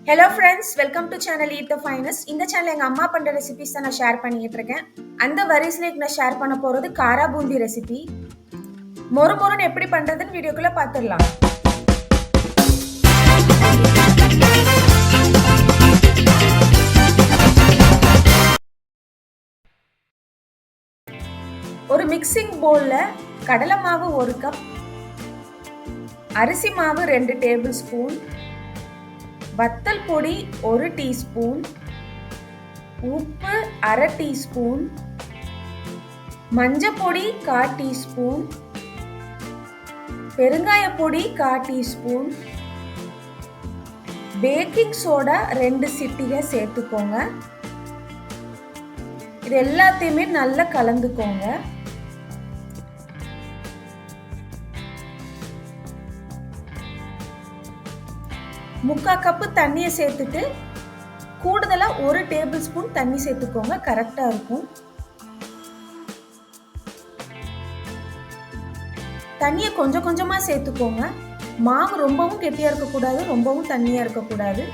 Hello friends, welcome to channel eat the finest. இந்த channel எங்கள் அம்மா பண்ணுற ரெசிபிஸ் தான் நான் ஷேர் பண்ணிக்கிட்டு இருக்கேன். அந்த வரிசையில் நான் ஷேர் பண்ண போகிறது காரா பூந்தி ரெசிபி. மொறுன்னு எப்படி பண்ணுறதுன்னு வீடியோக்குள்ளே பார்த்துடலாம். ஒரு மிக்சிங் பவுலில் கடலை மாவு 1 கப், அரிசி மாவு 2 டேபிள் ஸ்பூன், வத்தல் பொடி 1 டீஸ்பூன், உப்பு 1/2 டீஸ்பூன், மஞ்சள் பொடி 1/4 டீஸ்பூன், பெருங்காய பொடி 1/4 டீஸ்பூன், பேக்கிங் சோடா 2 சிட்டிகை சேர்த்துக்கோங்க. இது எல்லாத்தையுமே நல்லா கலந்துக்கோங்க. முக்கால் கப்பு தண்ணியை சேர்த்துட்டு கூடுதலாக 1 டேபிள் ஸ்பூன் தண்ணி சேர்த்துக்கோங்க, கரெக்டாக இருக்கும். தண்ணியை கொஞ்சம் கொஞ்சமாக சேர்த்துக்கோங்க. மாவு ரொம்பவும் கெட்டியாக இருக்கக்கூடாது, ரொம்பவும் தண்ணியாக இருக்கக்கூடாது.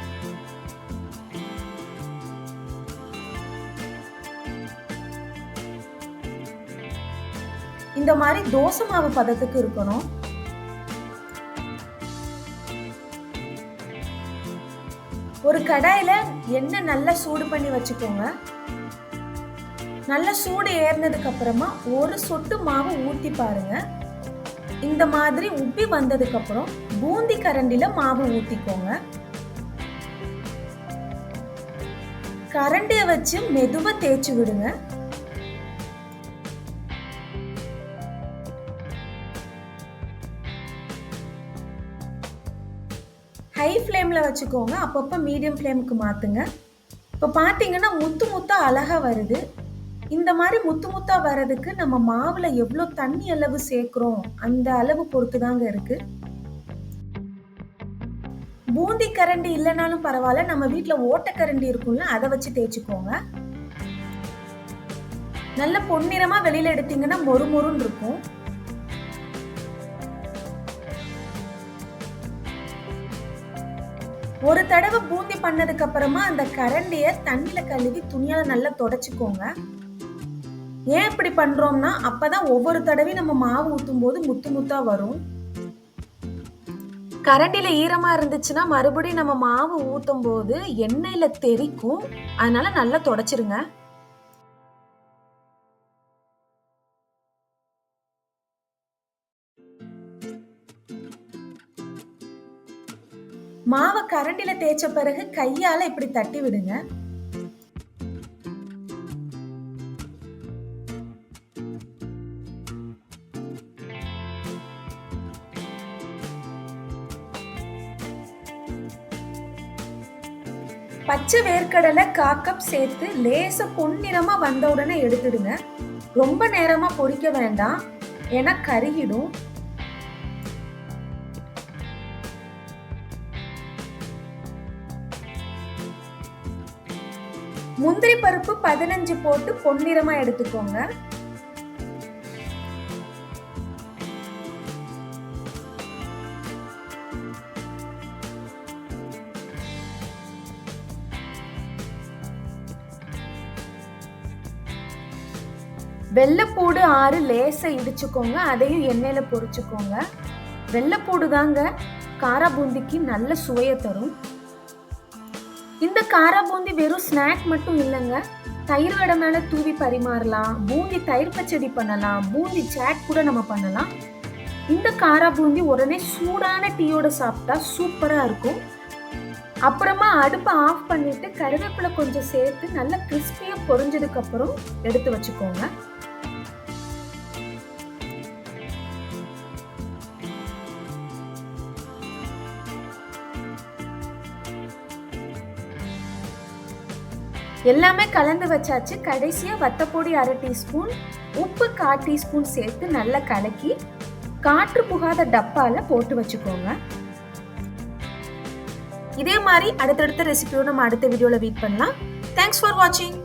இந்த மாதிரி தோசை மாவு பதத்துக்கு இருக்கணும். ஒரு கடாயில எண்ணெய் நல்லா சூடு பண்ணி வச்சுக்கோங்க. நல்லா சூடு ஏறினதுக்கு அப்புறமா 1 சொட்டு மாவு ஊத்தி பாருங்க. இந்த மாதிரி உப்பி வந்ததுக்கு அப்புறம் பூந்தி கரண்டில மாவு ஊத்திக்கோங்க. கரண்டியை வச்சு மெதுவா தேய்ச்சி விடுங்க. ஹை ஃப்ளேமில் வச்சுக்கோங்க, அப்பப்போ மீடியம் ஃப்ளேமுக்கு மாற்றுங்க. இப்போ பார்த்தீங்கன்னா முத்து முத்தாக அழகாக வருது. இந்த மாதிரி முத்து முத்தாக வர்றதுக்கு நம்ம மாவில் எவ்வளோ தண்ணி அளவு சேர்க்குறோம் அந்த அளவு பொறுத்து தாங்க இருக்குது. பூந்தி கரண்டி இல்லைனாலும் பரவாயில்ல, நம்ம வீட்டில் ஓட்டக்கரண்டி இருக்கும்ல, அதை வச்சு தேய்ச்சிக்கோங்க. நல்ல பொன்னிறமாக வெளியில் எடுத்தீங்கன்னா மொறுன்னு இருக்கும். ஒரு தடவை பூந்தி பண்ணதுக்கு அப்புறமா அந்த கரண்டிய தண்ணியில கழுவி துணியால நல்லா தொடச்சுக்கோங்க. ஏன் இப்படி பண்றோம்னா அப்பதான் ஒவ்வொரு தடவையும் நம்ம மாவு ஊத்தும் போது முத்து முத்தா வரும். கரண்டில ஈரமா இருந்துச்சுன்னா மறுபடியும் நம்ம மாவு ஊத்தும் போது எண்ணெயில தெறிக்கும். அதனால நல்லா தொடச்சிருங்க. மாவை கரண்டில தேய்ச்ச பிறகு கையால இப்படி தட்டி விடுங்க. பச்சை வேர்க்கடலை 1/4 கப் சேர்த்து லேசா பொன்னிறமா வந்த உடனே எடுத்துடுங்க. ரொம்ப நேரமா பொரிக்க வேண்டாம், ஏன்னா கருகிடும். முந்திரி பருப்பு 15 போட்டு பொன்னிறமா எடுத்துக்கோங்க. வெள்ளைப்பூடு 6 லேசா இடிச்சுக்கோங்க, அதையும் எண்ணெயில பொரிச்சுக்கோங்க. வெள்ளைப்பூடு தாங்க காரா பூந்திக்கு நல்ல சுவையை தரும். இந்த காரா பூந்தி வெறும் ஸ்நாக் மட்டும் இல்லைங்க, தயிர் வடை மேலே தூவி பரிமாறலாம், பூந்தி தயிர் பச்சடி பண்ணலாம், பூந்தி சாட் கூட நம்ம பண்ணலாம். இந்த காரா பூந்தி உடனே சூடான டீயோட சாப்பிட்டா சூப்பராக இருக்கும். அப்புறமா அடுப்பை ஆஃப் பண்ணிட்டு கருவேப்பிலை கொஞ்சம் சேர்த்து நல்லா கிறிஸ்பியாக பொரிஞ்சதுக்கு அப்புறம் எடுத்து வச்சுக்கோங்க. எல்லாமே கலந்து வச்சாச்சு. கடைசியா வத்தப்பொடி 1/2 டீஸ்பூன், உப்பு 1/4 டீஸ்பூன் சேர்த்து நல்லா கலக்கி காற்று புகாத டப்பால போட்டு வச்சுக்கோங்க. இதே மாதிரி அடுத்தடுத்த ரெசிபியோட நம்ம அடுத்த வீடியோல வெயிட் பண்ணலாம். தேங்க்ஸ் ஃபார் வாட்சிங்.